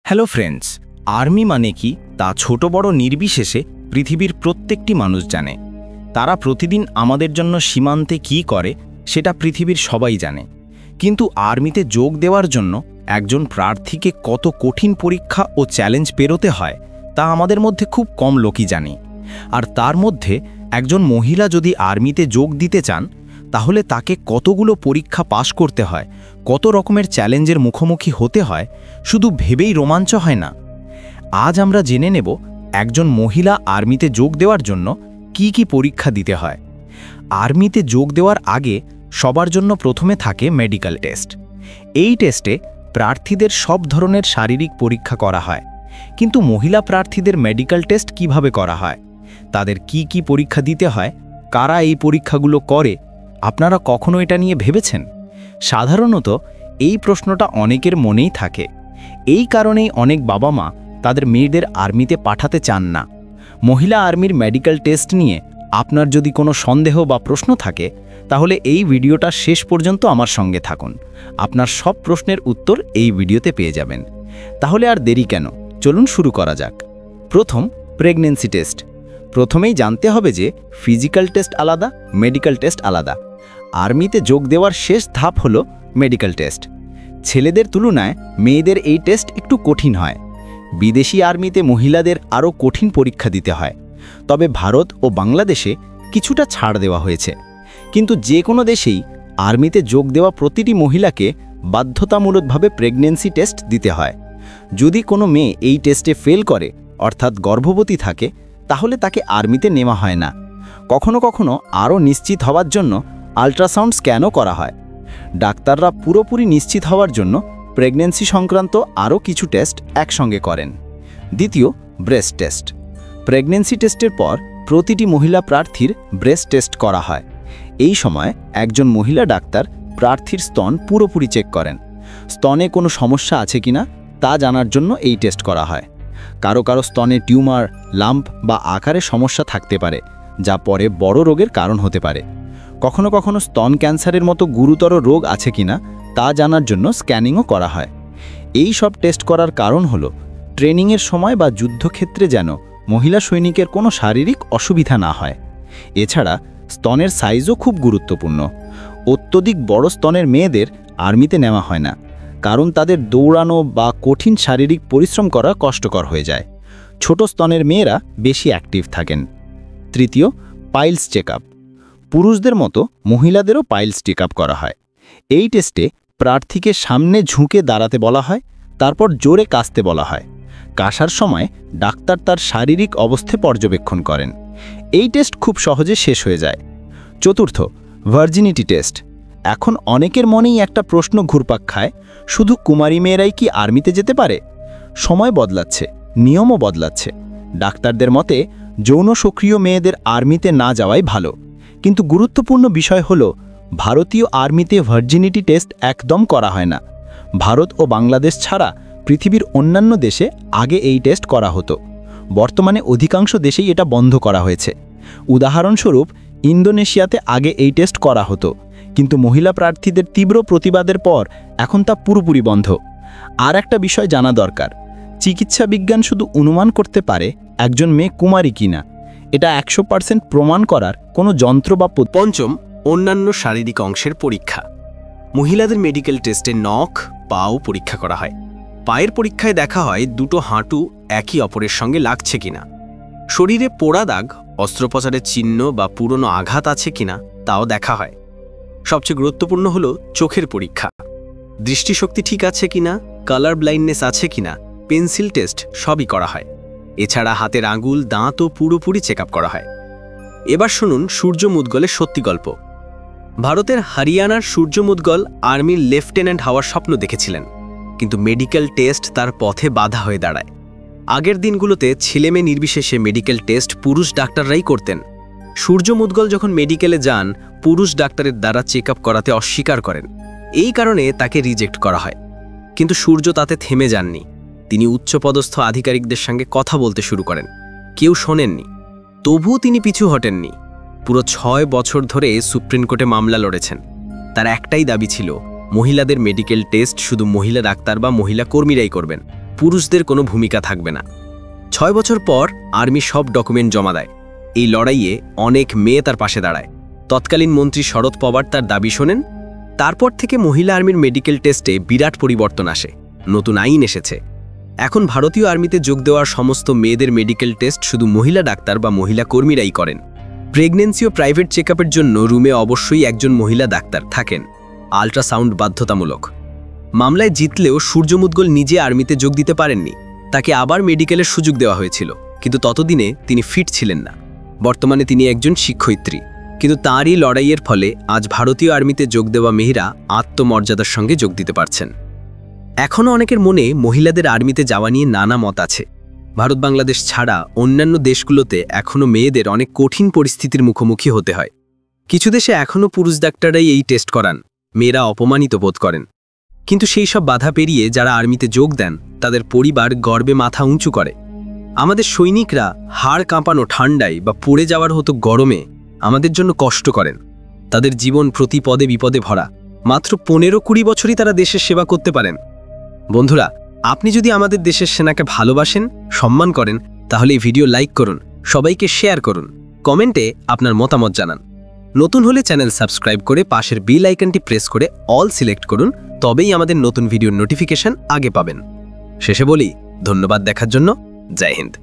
Hello friends, army মানে কি তা ছোট বড় নির্বিশেষে পৃথিবীর প্রত্যেকটি মানুষ জানে। তারা প্রতিদিন আমাদের জন্য সীমান্তে কি করে সেটা পৃথিবীর সবাই জানে। কিন্তু আর্মিতে যোগ দেওয়ার জন্য একজন প্রার্থীকে কত কঠিন পরীক্ষা ও চ্যালেঞ্জ পেরোতে হয় তা আমাদের মধ্যে খুব কম লোকই জানে। আর তার মধ্যে একজন মহিলা যদি আর্মিতে যোগ দিতে চান তাহলে তাকে কতগুলো পরীক্ষা পাশ করতে হয়, কত রকমের চ্যালেঞ্জের মুখোমুখি হতে হয়, শুধু ভেবেই রোমাঞ্চ হয় না। আজ আমরা জেনে নেব একজন মহিলা আর্মিতে যোগ দেওয়ার জন্য কি কি পরীক্ষা দিতে হয়। আর্মিতে যোগ দেওয়ার আগে সবার জন্য প্রথমে থাকে মেডিকেল টেস্ট। এই টেস্টে প্রার্থীদের সব ধরনের শারীরিক পরীক্ষা করা হয়। কিন্তু মহিলা প্রার্থীদের মেডিকেল টেস্ট কিভাবে করা হয়, তাদের কি কি পরীক্ষা দিতে হয়, কারা এই পরীক্ষাগুলো করে, আপনারা কখনো এটা নিয়ে ভেবেছেন? সাধারণত এই প্রশ্নটা অনেকের মনেই থাকে। এই কারণেই অনেক বাবা মা তাদের মেয়েদের আর্মিতে পাঠাতে চান না। মহিলা আর্মির মেডিকেল টেস্ট নিয়ে আপনার যদি কোনো সন্দেহ বা প্রশ্ন থাকে তাহলে এই ভিডিওটা শেষ পর্যন্ত আমার সঙ্গে থাকুন। আপনার সব প্রশ্নের উত্তর এই ভিডিওতে পেয়ে যাবেন। তাহলে আর দেরি কেন, চলুন শুরু করা যাক। প্রথম, প্রেগন্যান্সি টেস্ট। প্রথমেই জানতে হবে যে ফিজিক্যাল টেস্ট আলাদা, মেডিকেল টেস্ট আলাদা। আর্মিতে যোগ দেওয়ার শেষ ধাপ হলো মেডিকেল টেস্ট। ছেলেদের তুলনায় মেয়েদের এই টেস্ট একটু কঠিন হয়। বিদেশি আর্মিতে মহিলাদের আরও কঠিন পরীক্ষা দিতে হয়, তবে ভারত ও বাংলাদেশে কিছুটা ছাড় দেওয়া হয়েছে। কিন্তু যে কোনো দেশেই আর্মিতে যোগ দেওয়া প্রতিটি মহিলাকে বাধ্যতামূলকভাবে প্রেগন্যান্সি টেস্ট দিতে হয়। যদি কোনো মেয়ে এই টেস্টে ফেল করে, অর্থাৎ গর্ভবতী থাকে, তাহলে তাকে আর্মিতে নেওয়া হয় না। কখনো কখনো আরও নিশ্চিত হওয়ার জন্য আল্ট্রাসাউন্ড স্ক্যানও করা হয়। ডাক্তাররা পুরোপুরি নিশ্চিত হওয়ার জন্য প্রেগন্যান্সি সংক্রান্ত আরও কিছু টেস্ট একসঙ্গে করেন। দ্বিতীয়, ব্রেস্ট টেস্ট। প্রেগন্যান্সি টেস্টের পর প্রতিটি মহিলা প্রার্থীর ব্রেস্ট টেস্ট করা হয়। এই সময় একজন মহিলা ডাক্তার প্রার্থীর স্তন পুরোপুরি চেক করেন। স্তনে কোনো সমস্যা আছে কিনা তা জানার জন্য এই টেস্ট করা হয়। কারো কারো স্তনে টিউমার, লাম্প বা আকারের সমস্যা থাকতে পারে, যা পরে বড় রোগের কারণ হতে পারে। কখনো কখনো স্তন ক্যান্সারের মতো গুরুতর রোগ আছে কিনা তা জানার জন্য স্ক্যানিংও করা হয়। এই সব টেস্ট করার কারণ হলো ট্রেনিংয়ের সময় বা যুদ্ধক্ষেত্রে যেন মহিলা সৈনিকের কোনো শারীরিক অসুবিধা না হয়। এছাড়া স্তনের সাইজও খুব গুরুত্বপূর্ণ। অত্যধিক বড় স্তনের মেয়েদের আর্মিতে নেওয়া হয় না, কারণ তাদের দৌড়ানো বা কঠিন শারীরিক পরিশ্রম করা কষ্টকর হয়ে যায়। ছোট স্তনের মেয়েরা বেশি অ্যাক্টিভ থাকেন। তৃতীয়, পাইলস চেকআপ। পুরুষদের মতো মহিলাদেরও পাইলস চেকআপ করা হয়। এই টেস্টে প্রার্থীকে সামনে ঝুঁকে দাঁড়াতে বলা হয়, তারপর জোরে কাশতে বলা হয়। কাশার সময় ডাক্তার তার শারীরিক অবস্থা পর্যবেক্ষণ করেন। এই টেস্ট খুব সহজে শেষ হয়ে যায়। চতুর্থ, ভার্জিনিটি টেস্ট। এখন অনেকের মনেই একটা প্রশ্ন ঘুরপাক খায়, শুধু কুমারী মেয়েরাই কি আর্মিতে যেতে পারে? সময় বদলাচ্ছে, নিয়মও বদলাচ্ছে। ডাক্তারদের মতে যৌন সক্রিয় মেয়েদের আর্মিতে না যাওয়াই ভালো। কিন্তু গুরুত্বপূর্ণ বিষয় হলো ভারতীয় আর্মিতে ভার্জিনিটি টেস্ট একদম করা হয় না। ভারত ও বাংলাদেশ ছাড়া পৃথিবীর অন্যান্য দেশে আগে এই টেস্ট করা হতো। বর্তমানে অধিকাংশ দেশেই এটা বন্ধ করা হয়েছে। উদাহরণস্বরূপ ইন্দোনেশিয়াতে আগে এই টেস্ট করা হতো, কিন্তু মহিলা প্রার্থীদের তীব্র প্রতিবাদের পর এখন তা পুরোপুরি বন্ধ। আর একটা বিষয় জানা দরকার, চিকিৎসা বিজ্ঞান শুধু অনুমান করতে পারে একজন মেয়ে কুমারী কিনা। এটা 100% প্রমাণ করার কোনো যন্ত্র বা পঞ্চম, অন্যান্য শারীরিক অংশের পরীক্ষা। মহিলাদের মেডিকেল টেস্টে নখ, পাও পরীক্ষা করা হয়। পায়ের পরীক্ষায় দেখা হয় দুটো হাঁটু একই অপরের সঙ্গে লাগছে কিনা। শরীরে পোড়া দাগ, অস্ত্রোপচারের চিহ্ন বা পুরনো আঘাত আছে কিনা তাও দেখা হয়। সবচেয়ে গুরুত্বপূর্ণ হলো চোখের পরীক্ষা। দৃষ্টিশক্তি ঠিক আছে কিনা, কালার ব্লাইন্ডনেস আছে কিনা, পেন্সিল টেস্ট সবই করা হয়। এছাড়া হাতের আঙুল, দাঁতও পুরোপুরি চেক আপ করা হয়। এবার শুনুন সূর্য মুদগলের সত্যি গল্প। ভারতের হরিয়ানার সূর্য মুদগল আর্মির লেফটেন্যান্ট হওয়ার স্বপ্ন দেখেছিলেন, কিন্তু মেডিকেল টেস্ট তার পথে বাধা হয়ে দাঁড়ায়। আগের দিনগুলোতে ছেলেমেয়ে নির্বিশেষে মেডিকেল টেস্ট পুরুষ ডাক্তাররাই করতেন। সূর্য মুদগল যখন মেডিকেলে যান, পুরুষ ডাক্তারের দ্বারা চেক আপ করাতে অস্বীকার করেন। এই কারণে তাকে রিজেক্ট করা হয়। কিন্তু সূর্য তাতে থেমে যাননি। তিনি উচ্চপদস্থ আধিকারিকদের সঙ্গে কথা বলতে শুরু করেন। কেউ শোনেননি, তবুও তিনি পিছু হটেননি। পুরো 6 বছর ধরে সুপ্রিম কোর্টে মামলা লড়েছেন। তার একটাই দাবি ছিল, মহিলাদের মেডিকেল টেস্ট শুধু মহিলা ডাক্তার বা মহিলা কর্মীরাই করবেন। পুরুষদের কোনো ভূমিকা থাকবে না। 6 বছর পর আর্মি সব ডকুমেন্ট জমা দেয়। এই লড়াইয়ে অনেক মেয়ে তার পাশে দাঁড়ায়। তৎকালীন মন্ত্রী শরৎ পাওয়ার তার দাবি শোনেন। তারপর থেকে মহিলা আর্মির মেডিকেল টেস্টে বিরাট পরিবর্তন আসে। নতুন আইন এসেছে। এখন ভারতীয় আর্মিতে যোগ দেওয়ার সমস্ত মেয়েদের মেডিকেল টেস্ট শুধু মহিলা ডাক্তার বা মহিলা কর্মীরাই করেন। প্রেগন্যান্সি ও প্রাইভেট চেকআপের জন্য রুমে অবশ্যই একজন মহিলা ডাক্তার থাকেন। আল্ট্রাসাউন্ড বাধ্যতামূলক। মামলায় জিতলেও সূর্য মুদগল নিজে আর্মিতে যোগ দিতে পারেননি। তাকে আবার মেডিকেলের সুযোগ দেওয়া হয়েছিল, কিন্তু ততদিনে তিনি ফিট ছিলেন না। বর্তমানে তিনি একজন শিক্ষয়িত্রী। কিন্তু তাঁরই লড়াইয়ের ফলে আজ ভারতীয় আর্মিতে যোগ দেওয়া মেয়েরা আত্মমর্যাদার সঙ্গে যোগ দিতে পারছেন। এখনও অনেকের মনে মহিলাদের আর্মিতে যাওয়া নিয়ে নানা মত আছে। ভারত বাংলাদেশ ছাড়া অন্যান্য দেশগুলোতে এখনও মেয়েদের অনেক কঠিন পরিস্থিতির মুখোমুখি হতে হয়। কিছু দেশে এখনও পুরুষ ডাক্তাররাই এই টেস্ট করান। মেয়েরা অপমানিত বোধ করেন। কিন্তু সেই সব বাধা পেরিয়ে যারা আর্মিতে যোগ দেন তাদের পরিবার গর্বে মাথা উঁচু করে। আমাদের সৈনিকরা হাড় কাঁপানো ঠান্ডায় বা পড়ে যাওয়ার হতো গরমে আমাদের জন্য কষ্ট করেন। তাদের জীবন প্রতি পদে বিপদে ভরা। মাত্র 15-20 বছরই তারা দেশের সেবা করতে পারেন। বন্ধুরা, আপনি যদি আমাদের দেশের সেনাকে ভালোবাসেন, সম্মান করেন, তাহলে এই ভিডিও লাইক করুন, সবাইকে শেয়ার করুন, কমেন্টে আপনার মতামত জানান। নতুন হলে চ্যানেল সাবস্ক্রাইব করে পাশের বেল আইকনটি প্রেস করে অল সিলেক্ট করুন, তবেই আমাদের নতুন ভিডিওর নোটিফিকেশন আগে পাবেন। শেষে বলি, ধন্যবাদ দেখার জন্য। জয় হিন্দ।